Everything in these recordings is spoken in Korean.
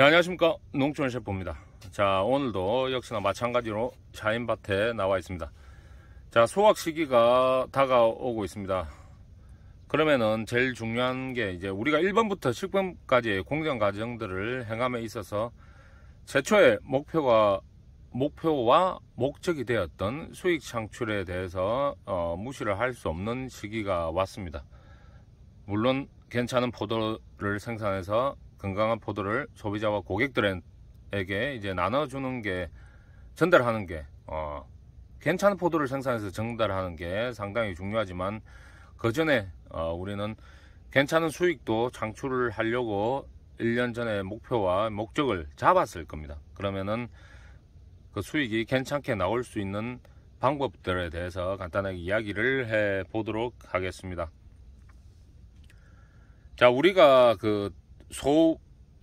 네, 안녕하십니까. 농촌 셰프입니다. 자, 오늘도 역시나 마찬가지로 샤인밭에 나와 있습니다. 자, 수확 시기가 다가오고 있습니다. 그러면은 제일 중요한 게 이제 우리가 1번부터 10번까지의 공정 과정들을 행함에 있어서 최초의 목표와 목적이 되었던 수익 창출에 대해서 무시를 할 수 없는 시기가 왔습니다. 물론 괜찮은 포도를 생산해서 건강한 포도를 소비자와 고객들에게 이제 나눠주는 게, 전달하는 게, 괜찮은 포도를 생산해서 전달하는 게 상당히 중요하지만, 그 전에 우리는 괜찮은 수익도 창출을 하려고 1년 전에 목표와 목적을 잡았을 겁니다. 그러면은 그 수익이 괜찮게 나올 수 있는 방법들에 대해서 간단하게 이야기를 해 보도록 하겠습니다. 자, 우리가 그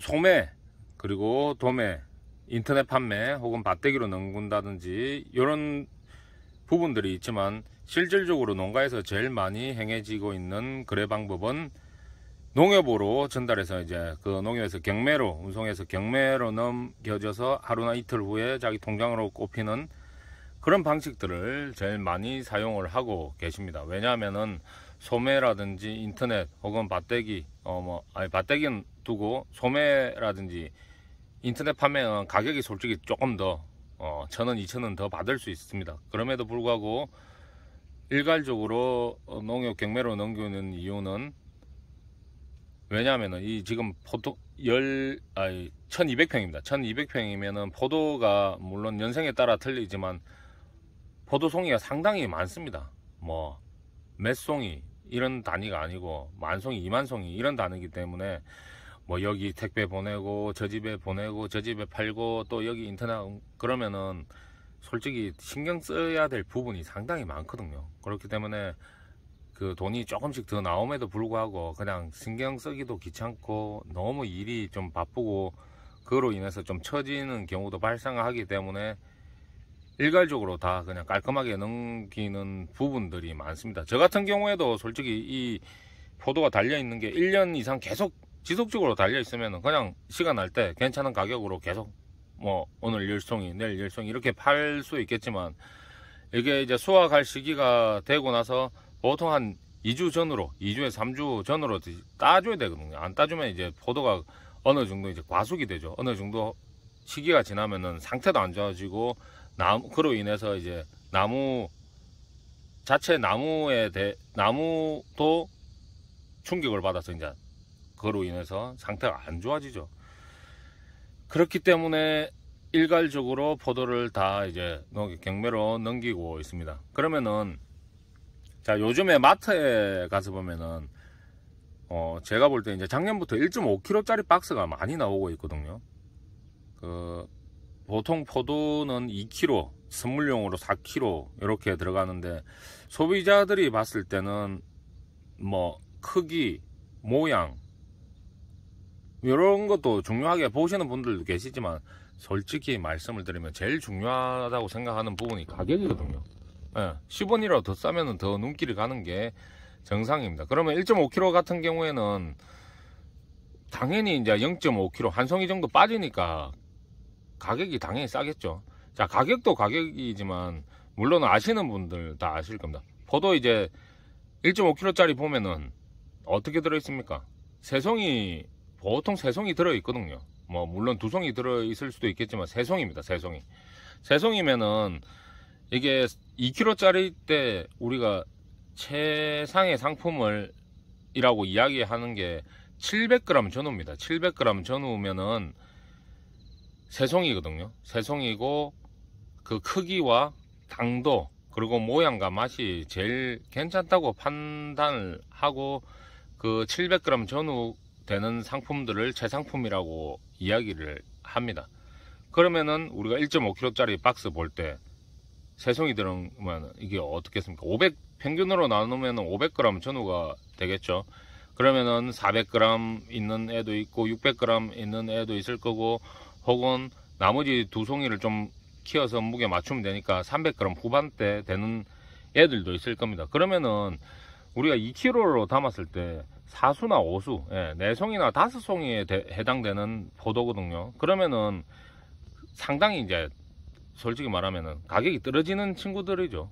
소매 그리고 도매, 인터넷 판매 혹은 밭대기로 넘긴다든지 이런 부분들이 있지만, 실질적으로 농가에서 제일 많이 행해지고 있는 거래 방법은 농협으로 전달해서 이제 그 농협에서 경매로 운송해서 경매로 넘겨져서 하루나 이틀 후에 자기 통장으로 꼽히는 그런 방식들을 제일 많이 사용을 하고 계십니다. 왜냐하면은 소매라든지 인터넷 혹은 밭대기, 밭대기는 두고 소매라든지 인터넷 판매는 가격이 솔직히 조금 더 1,000원, 2,000원 더 받을 수 있습니다. 그럼에도 불구하고 일괄적으로 농협 경매로 넘기는 이유는, 왜냐하면은 이 지금 포도 1200평입니다. 1200평이면은 포도가 물론 연생에 따라 틀리지만 포도 송이가 상당히 많습니다. 뭐 몇 송이 이런 단위가 아니고 만송이, 2만송이 이런 단위이기 때문에 뭐 여기 택배 보내고 저 집에 보내고 저 집에 팔고 또 여기 인터넷, 그러면은 솔직히 신경 써야 될 부분이 상당히 많거든요. 그렇기 때문에 그 돈이 조금씩 더 나옴에도 불구하고 그냥 신경 쓰기도 귀찮고 너무 일이 좀 바쁘고 그로 인해서 좀 처지는 경우도 발생하기 때문에 일괄적으로 다 그냥 깔끔하게 넘기는 부분들이 많습니다. 저 같은 경우에도 솔직히 이 포도가 달려있는 게 1년 이상 계속 지속적으로 달려있으면 그냥 시간 날 때 괜찮은 가격으로 계속 뭐 오늘 10송이 내일 10송이 이렇게 팔 수 있겠지만, 이게 이제 수확할 시기가 되고 나서 보통 한 2주 전으로, 2주에 3주 전으로 따줘야 되거든요. 안 따주면 이제 포도가 어느 정도 이제 과숙이 되죠. 어느 정도 시기가 지나면은 상태도 안 좋아지고, 그로 인해서 이제 나무도 충격을 받아서 이제 그로 인해서 상태가 안 좋아지죠. 그렇기 때문에 일괄적으로 포도를 다 이제 경매로 넘기고 있습니다. 그러면은 자, 요즘에 마트에 가서 보면은 제가 볼 때 이제 작년부터 1.5kg짜리 박스가 많이 나오고 있거든요. 보통 포도는 2kg, 선물용으로 4kg 이렇게 들어가는데, 소비자들이 봤을 때는 뭐 크기, 모양 이런 것도 중요하게 보시는 분들도 계시지만, 솔직히 말씀을 드리면 제일 중요하다고 생각하는 부분이 가격이거든요. 10원이라도 더 싸면 더 눈길이 가는 게 정상입니다. 그러면 1.5kg 같은 경우에는 당연히 이제 0.5kg 한 송이 정도 빠지니까 가격이 당연히 싸겠죠. 자, 가격도 가격이지만 물론 아시는 분들 다 아실 겁니다. 포도 이제 1.5kg짜리 보면은 어떻게 들어있습니까? 보통 3송이 들어있거든요. 뭐 물론 2송이 들어있을 수도 있겠지만 3송입니다. 3송이. 3송이면은 이게 2kg짜리 때 우리가 최상의 상품을 이라고 이야기하는 게 700g 전후입니다. 700g 전후면은 3송이거든요. 3송이고 그 크기와 당도 그리고 모양과 맛이 제일 괜찮다고 판단을 하고, 그 700g 전후 되는 상품들을 최상품이라고 이야기를 합니다. 그러면은 우리가 1.5kg짜리 박스 볼 때 3송이 들으면 이게 어떻겠습니까? 평균으로 나누면 500g 전후가 되겠죠. 그러면은 400g 있는 애도 있고 600g 있는 애도 있을 거고, 혹은 나머지 2송이를 좀 키워서 무게 맞추면 되니까 300g 후반대 되는 애들도 있을 겁니다. 그러면은 우리가 2kg로 담았을 때 4수나 5수, 4송이나 5송이에 해당되는 포도거든요. 그러면은 상당히 이제 솔직히 말하면은 가격이 떨어지는 친구들이죠.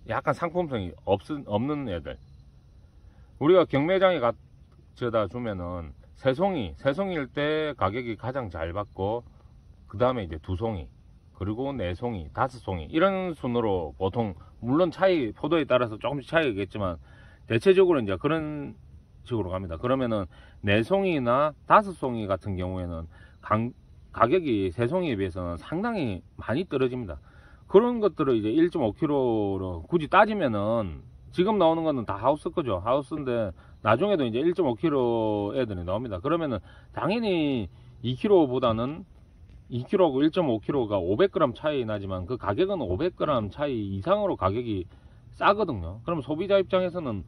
약간 상품성이 없는 애들. 우리가 경매장에 가져다 주면은 세송일 때 가격이 가장 잘 받고, 그 다음에 이제 2송이, 그리고 4송이, 5송이, 이런 순으로 보통, 물론 포도에 따라서 조금씩 차이가 있겠지만, 대체적으로 이제 그런 식으로 갑니다. 그러면은 4송이나 5송이 같은 경우에는 가격이 3송이에 비해서는 상당히 많이 떨어집니다. 그런 것들을 이제 1.5kg로 굳이 따지면은 지금 나오는 거는 다 하우스 거죠. 하우스인데 나중에도 이제 1.5kg 애들이 나옵니다. 그러면은 당연히 2kg보다는 2kg하고 1.5kg가 500g 차이 나지만 그 가격은 500g 차이 이상으로 가격이 싸거든요. 그럼 소비자 입장에서는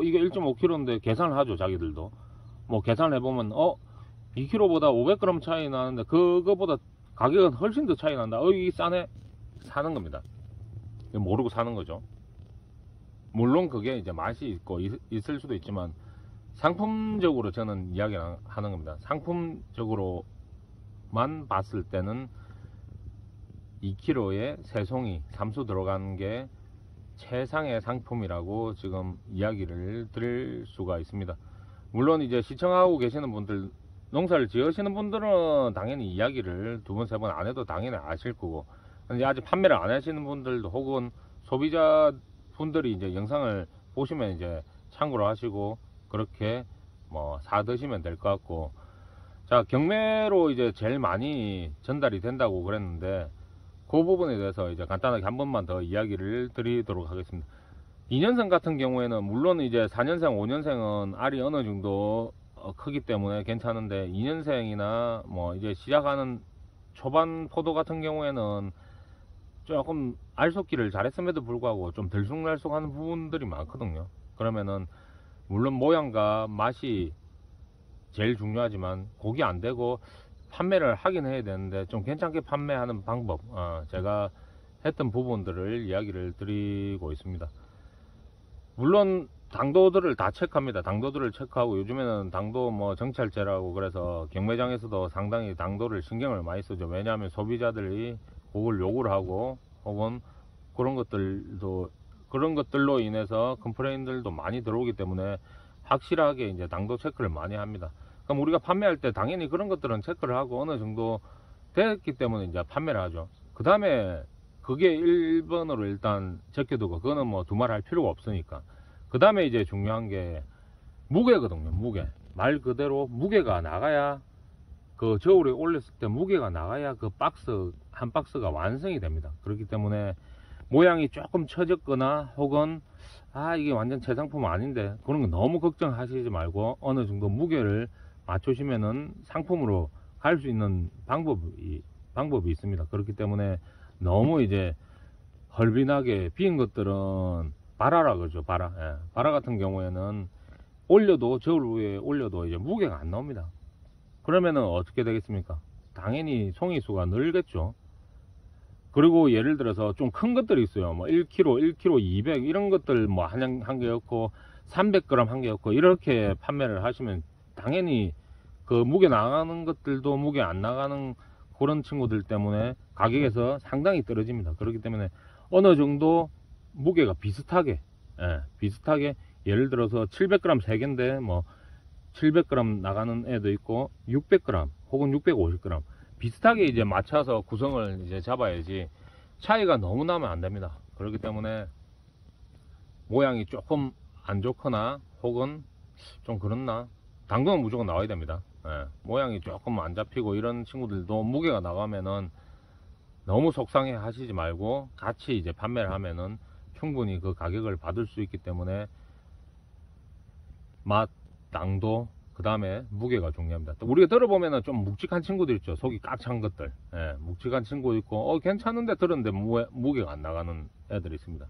이게 1.5kg인데 계산을 하죠. 자기들도 뭐 계산을 해보면 2kg보다 500g 차이 나는데 그거보다 가격은 훨씬 더 차이 난다. 이게 싸네, 사는 겁니다. 모르고 사는 거죠. 물론 그게 이제 맛이 있고 있을 수도 있지만, 상품적으로 저는 이야기를 하는 겁니다. 상품적으로만 봤을 때는 2kg에 3송이 3수 들어가는 게 최상의 상품이라고 지금 이야기를 드릴 수가 있습니다. 물론 이제 시청하고 계시는 분들, 농사를 지으시는 분들은 당연히 이야기를 2번, 3번 안 해도 당연히 아실 거고, 근데 아직 판매를 안 하시는 분들도 혹은 소비자 분들이 이제 영상을 보시면 이제 참고로 하시고 그렇게 뭐 사 드시면 될 것 같고, 자, 경매로 이제 제일 많이 전달이 된다고 그랬는데 그 부분에 대해서 이제 간단하게 한 번만 더 이야기를 드리도록 하겠습니다. 2년생 같은 경우에는 물론 이제 4년생, 5년생은 알이 어느 정도 크기 때문에 괜찮은데, 2년생이나 뭐 이제 시작하는 초반 포도 같은 경우에는 조금 알속기를 잘했음에도 불구하고 좀 들쑥날쑥하는 부분들이 많거든요. 그러면은 물론 모양과 맛이 제일 중요하지만 그게 안 되고 판매를 하긴 해야 되는데 좀 괜찮게 판매하는 방법, 제가 했던 부분들을 이야기를 드리고 있습니다. 물론 당도들을 다 체크합니다. 당도들을 체크하고, 요즘에는 당도 뭐 정찰제라고 그래서 경매장에서도 상당히 당도를 신경을 많이 쓰죠. 왜냐하면 소비자들이 그걸 요구를 하고, 혹은 그런 것들로 인해서 컴플레인들도 많이 들어오기 때문에 확실하게 이제 당도 체크를 많이 합니다. 그럼 우리가 판매할 때 당연히 그런 것들은 체크를 하고 어느 정도 됐기 때문에 이제 판매를 하죠. 그 다음에 그게 1번으로 일단 적혀두고, 그거는 뭐 두말할 필요가 없으니까. 그 다음에 이제 중요한 게 무게거든요. 무게. 말 그대로 무게가 나가야, 그 저울에 올렸을 때 무게가 나가야 그 한 박스가 완성이 됩니다. 그렇기 때문에 모양이 조금 처졌거나 혹은 이게 완전 제 상품 아닌데, 그런 거 너무 걱정하시지 말고 어느 정도 무게를 맞추시면은 상품으로 갈 수 있는 방법이 있습니다. 그렇기 때문에 너무 이제 헐빈하게 비은 것들은 바라라 그러죠. 바라 같은 경우에는 저울 위에 올려도 이제 무게가 안 나옵니다. 그러면은 어떻게 되겠습니까? 당연히 송이수가 늘겠죠. 그리고 예를 들어서 좀 큰 것들이 있어요. 뭐 1kg, 1kg 200 이런 것들 뭐 한 개였고 300g 한 개였고 이렇게 판매를 하시면 당연히 그 무게 나가는 것들도 무게 안 나가는 그런 친구들 때문에 가격에서 상당히 떨어집니다. 그렇기 때문에 어느 정도 무게가 비슷하게 예를 들어서 700g 3개인데 뭐 700g 나가는 애도 있고 600g 혹은 650g 비슷하게 이제 맞춰서 구성을 이제 잡아야지 차이가 너무 나면 안 됩니다. 그렇기 때문에 모양이 조금 안 좋거나 혹은 좀 그렇나, 당근은 무조건 나와야 됩니다. 모양이 조금 안 잡히고 이런 친구들도 무게가 나가면은 너무 속상해 하시지 말고 같이 이제 판매를 하면은 충분히 그 가격을 받을 수 있기 때문에 맛, 당도, 그 다음에 무게가 중요합니다. 또 우리가 들어보면은 좀 묵직한 친구들 있죠. 속이 꽉 찬 것들. 묵직한 친구 있고 괜찮은데 들었는데 무게가 안 나가는 애들이 있습니다.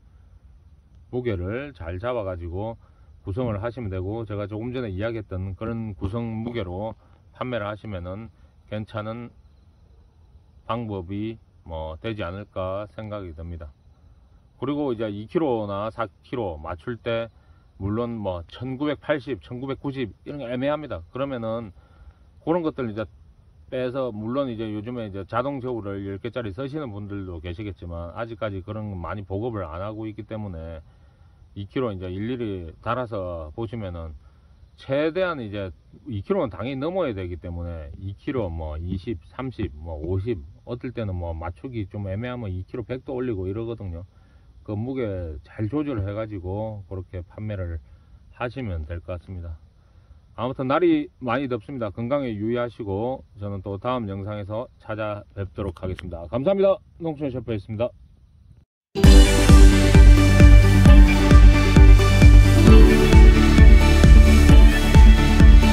무게를 잘 잡아 가지고 구성을 하시면 되고, 제가 조금 전에 이야기했던 그런 구성 무게로 판매를 하시면은 괜찮은 방법이 뭐 되지 않을까 생각이 듭니다. 그리고 이제 2kg나 4kg 맞출 때 물론 뭐 1980, 1990 이런 게 애매합니다. 그러면은 그런 것들 이제 빼서, 물론 이제 요즘에 이제 자동 저울을 10개짜리 쓰시는 분들도 계시겠지만 아직까지 그런 거 많이 보급을 안 하고 있기 때문에 2kg 이제 일일이 달아서 보시면은 최대한 이제 2kg는 당연히 넘어야 되기 때문에 2kg 뭐 20, 30, 뭐 50, 어떨 때는 뭐 맞추기 좀 애매하면 2kg 100도 올리고 이러거든요. 그 무게 잘 조절해 가지고 그렇게 판매를 하시면 될 것 같습니다. 아무튼 날이 많이 덥습니다. 건강에 유의하시고 저는 또 다음 영상에서 찾아뵙도록 하겠습니다. 감사합니다. 농촌 셰프였습니다.